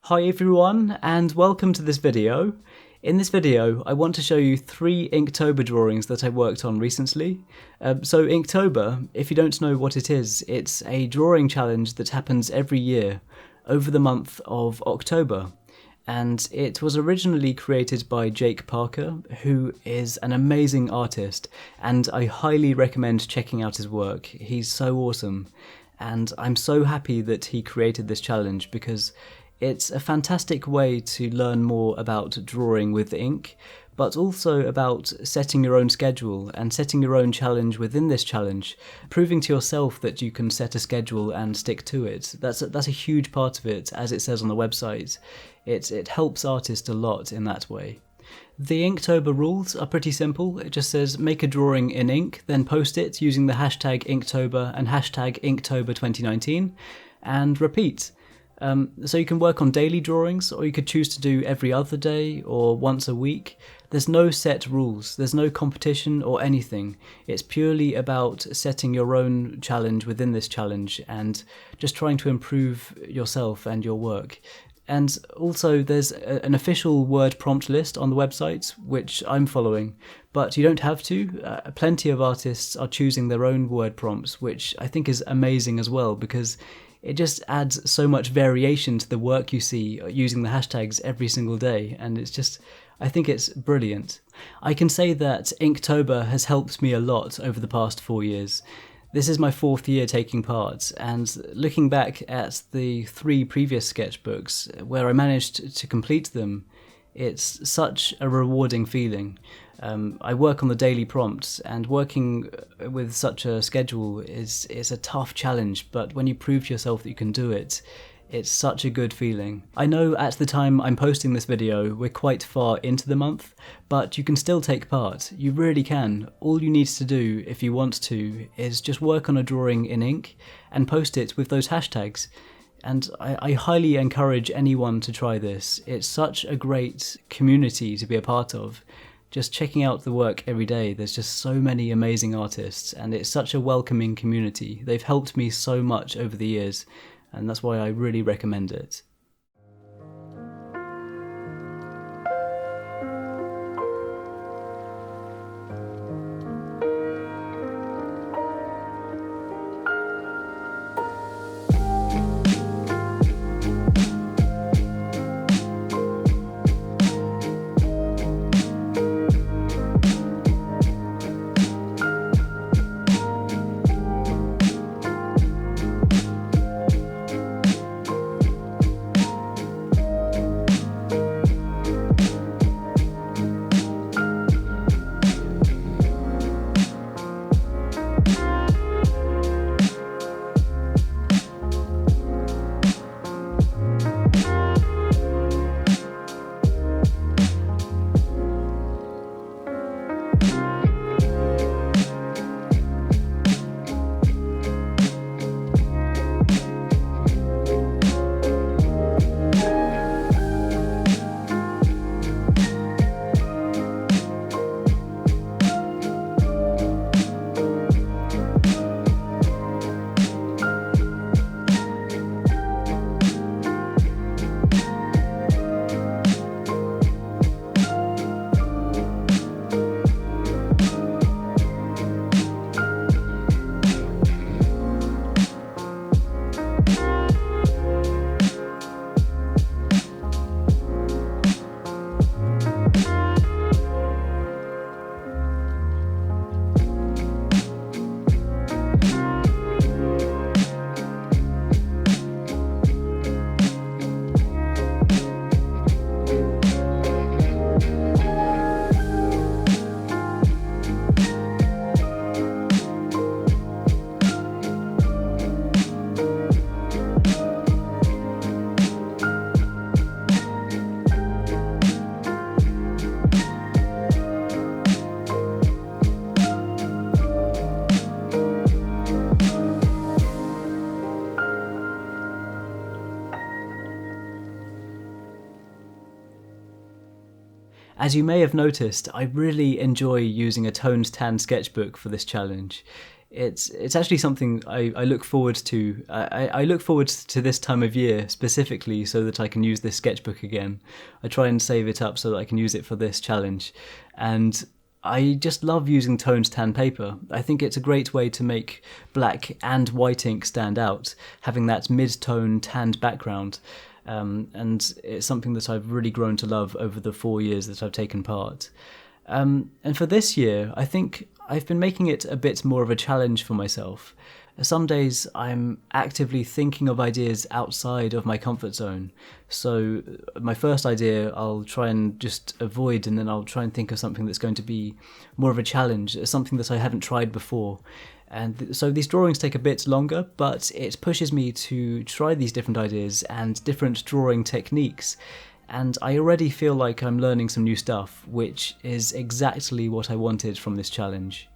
Hi everyone, and welcome to this video. In this video, I want to show you 3 Inktober drawings that I worked on recently. So Inktober, if you don't know what it is, it's a drawing challenge that happens every year over the month of October. And it was originally created by Jake Parker, who is an amazing artist, and I highly recommend checking out his work. He's so awesome, and I'm so happy that he created this challenge because it's a fantastic way to learn more about drawing with ink, but also about setting your own schedule and setting your own challenge within this challenge, proving to yourself that you can set a schedule and stick to it. That's a huge part of it, as it says on the website. It helps artists a lot in that way. The Inktober rules are pretty simple. It just says make a drawing in ink, then post it using the hashtag Inktober and hashtag Inktober 2019, and repeat. So you can work on daily drawings, or you could choose to do every other day or once a week. There's no set rules, there's no competition or anything. It's purely about setting your own challenge within this challenge and just trying to improve yourself and your work. And also there's an official word prompt list on the website, which I'm following, but you don't have to. Plenty of artists are choosing their own word prompts, which I think is amazing as well, because it just adds so much variation to the work you see using the hashtags every single day, and I think it's brilliant. I can say that Inktober has helped me a lot over the past 4 years. This is my 4th year taking part, and looking back at the 3 previous sketchbooks where I managed to complete them, it's such a rewarding feeling. I work on the daily prompts, and working with such a schedule is a tough challenge, but when you prove to yourself that you can do it, it's such a good feeling. I know at the time I'm posting this video, we're quite far into the month, but you can still take part. You really can. All you need to do, if you want to, is just work on a drawing in ink and post it with those hashtags. And I highly encourage anyone to try this. It's such a great community to be a part of. Just checking out the work every day, there's just so many amazing artists, and it's such a welcoming community. They've helped me so much over the years, and that's why I really recommend it. As you may have noticed, I really enjoy using a toned tan sketchbook for this challenge. It's actually something I look forward to. I look forward to this time of year specifically so that I can use this sketchbook again. I try and save it up so that I can use it for this challenge. And I just love using toned tan paper. I think it's a great way to make black and white ink stand out, having that mid-tone tanned background. And it's something that I've really grown to love over the 4 years that I've taken part. And for this year, I think I've been making it a bit more of a challenge for myself. Some days I'm actively thinking of ideas outside of my comfort zone. So my first idea I'll try and just avoid, and then I'll try and think of something that's going to be more of a challenge, something that I haven't tried before. And so these drawings take a bit longer, but it pushes me to try these different ideas and different drawing techniques. And I already feel like I'm learning some new stuff, which is exactly what I wanted from this challenge.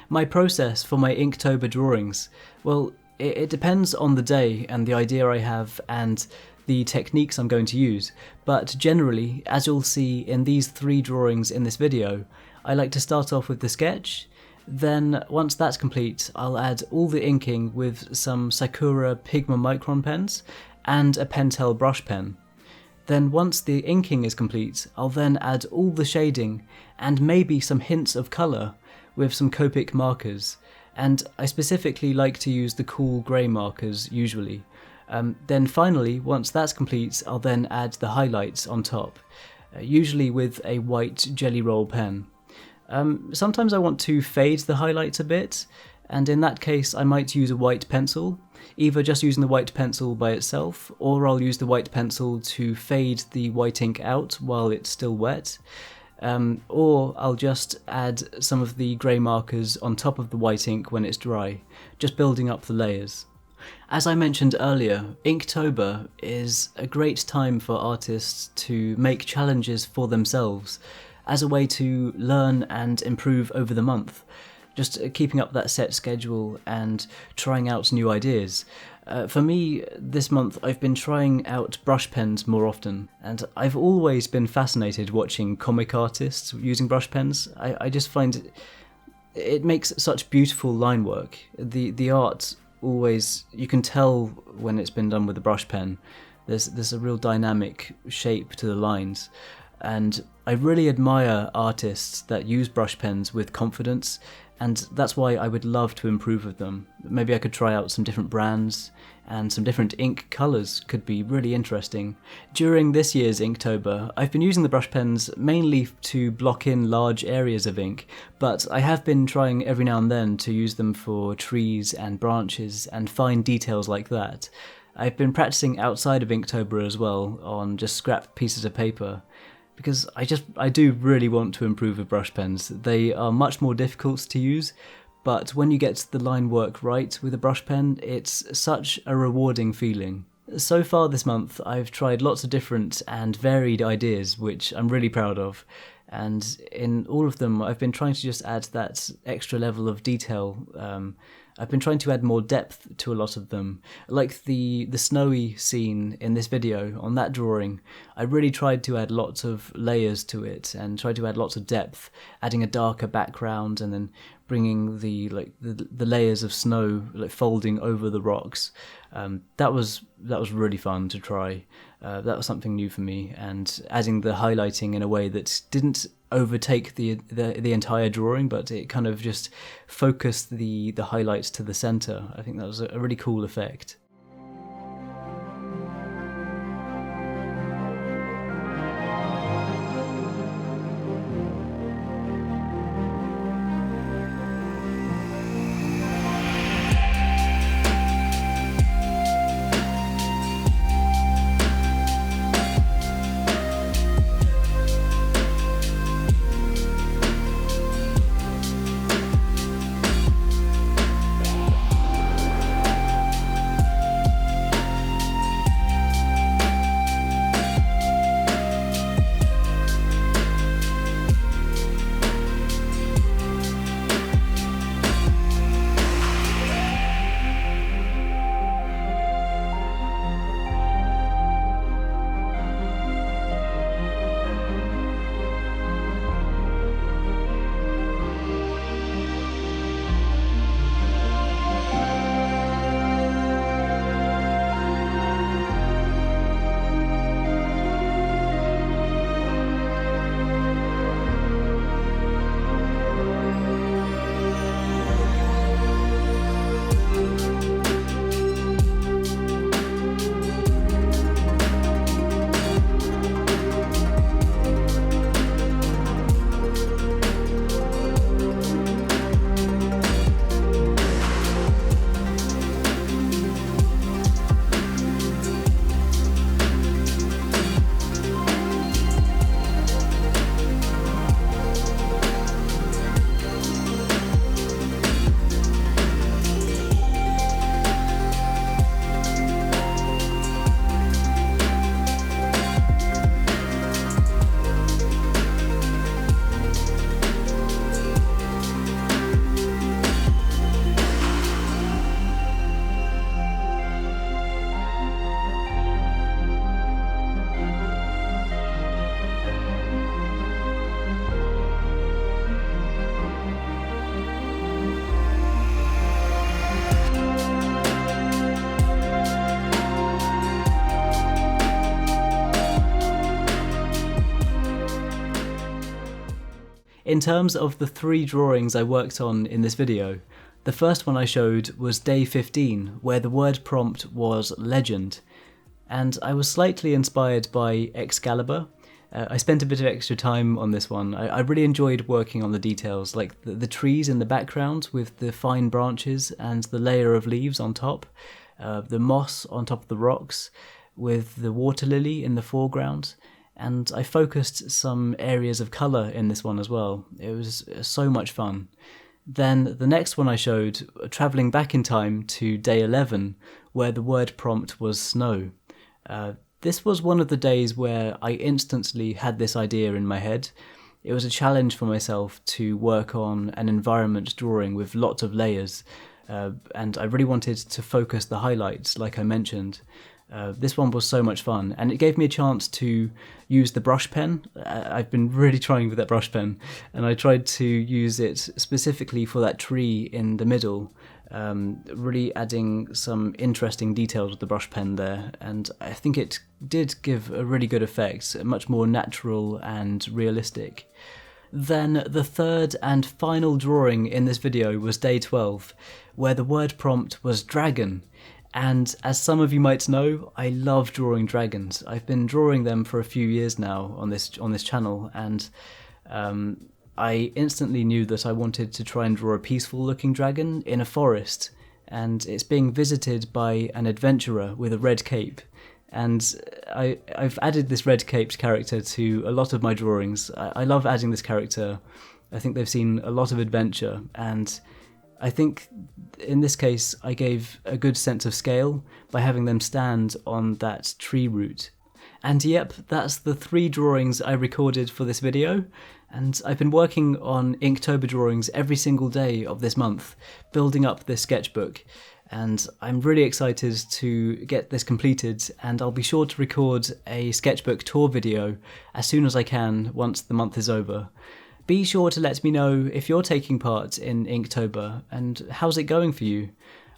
My process for my Inktober drawings, well, it depends on the day and the idea I have and the techniques I'm going to use, but generally, as you'll see in these 3 drawings in this video, I like to start off with the sketch. Then, once that's complete, I'll add all the inking with some Sakura Pigma Micron pens and a Pentel Brush pen. Then once the inking is complete, I'll then add all the shading and maybe some hints of colour with some Copic markers, and I specifically like to use the cool grey markers usually. Then finally, once that's complete, I'll then add the highlights on top, usually with a white GellyRoll pen. Sometimes I want to fade the highlights a bit, and in that case I might use a white pencil, either just using the white pencil by itself, or I'll use the white pencil to fade the white ink out while it's still wet, or I'll just add some of the grey markers on top of the white ink when it's dry, just building up the layers. As I mentioned earlier, Inktober is a great time for artists to make challenges for themselves, as a way to learn and improve over the month, just keeping up that set schedule and trying out new ideas. For me, this month I've been trying out brush pens more often, and I've always been fascinated watching comic artists using brush pens. I just find it makes such beautiful line work. The art always, you can tell when it's been done with a brush pen. There's a real dynamic shape to the lines. And I really admire artists that use brush pens with confidence, and that's why I would love to improve with them. Maybe I could try out some different brands, and some different ink colours could be really interesting. During this year's Inktober, I've been using the brush pens mainly to block in large areas of ink, but I have been trying every now and then to use them for trees and branches and fine details like that. I've been practicing outside of Inktober as well, on just scrap pieces of paper, because I do really want to improve with brush pens. They are much more difficult to use, but when you get the line work right with a brush pen, it's such a rewarding feeling. So far this month, I've tried lots of different and varied ideas, which I'm really proud of, and in all of them, I've been trying to just add that extra level of detail. I've been trying to add more depth to a lot of them. Like the snowy scene in this video, on that drawing, I really tried to add lots of layers to it and tried to add lots of depth, adding a darker background and then bringing the layers of snow folding over the rocks. That was really fun to try. That was something new for me, and adding the highlighting in a way that didn't overtake the entire drawing, but it kind of just focused the highlights to the center. I think that was a really cool effect. In terms of the 3 drawings I worked on in this video, the first one I showed was day 15, where the word prompt was legend, and I was slightly inspired by Excalibur. I spent a bit of extra time on this one. I really enjoyed working on the details, like the trees in the background with the fine branches and the layer of leaves on top, the moss on top of the rocks with the water lily in the foreground, and I focused some areas of colour in this one as well. It was so much fun. Then the next one I showed, travelling back in time to day 11, where the word prompt was snow. This was one of the days where I instantly had this idea in my head. It was a challenge for myself to work on an environment drawing with lots of layers, and I really wanted to focus the highlights, like I mentioned. This one was so much fun, and it gave me a chance to use the brush pen. I've been really trying with that brush pen, and I tried to use it specifically for that tree in the middle, really adding some interesting details with the brush pen there, and I think it did give a really good effect, much more natural and realistic. Then the third and final drawing in this video was day 12, where the word prompt was dragon. And as some of you might know, I love drawing dragons. I've been drawing them for a few years now on this channel, and I instantly knew that I wanted to try and draw a peaceful looking dragon in a forest, and it's being visited by an adventurer with a red cape. And I've added this red caped character to a lot of my drawings. I love adding this character. I think they've seen a lot of adventure, and I think in this case I gave a good sense of scale by having them stand on that tree root. And yep, that's the 3 drawings I recorded for this video, and I've been working on Inktober drawings every single day of this month, building up this sketchbook, and I'm really excited to get this completed, and I'll be sure to record a sketchbook tour video as soon as I can once the month is over. Be sure to let me know if you're taking part in Inktober, and how's it going for you?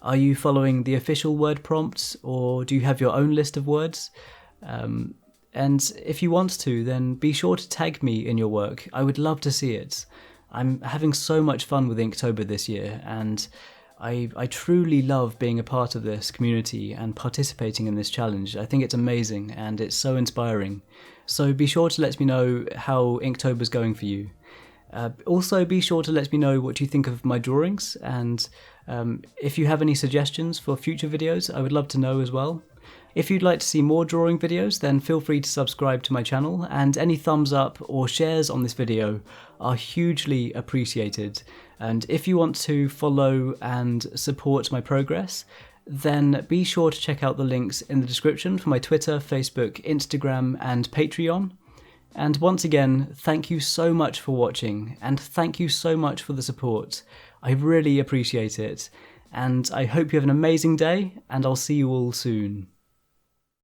Are you following the official word prompts, or do you have your own list of words? And if you want to, then be sure to tag me in your work. I would love to see it. I'm having so much fun with Inktober this year, and I truly love being a part of this community and participating in this challenge. I think it's amazing and it's so inspiring. So be sure to let me know how Inktober's going for you. Also be sure to let me know what you think of my drawings, and if you have any suggestions for future videos, I would love to know as well. If you'd like to see more drawing videos, then feel free to subscribe to my channel, and any thumbs up or shares on this video are hugely appreciated. And if you want to follow and support my progress, then be sure to check out the links in the description for my Twitter, Facebook, Instagram and Patreon. And once again, thank you so much for watching, and thank you so much for the support. I really appreciate it, and I hope you have an amazing day, and I'll see you all soon.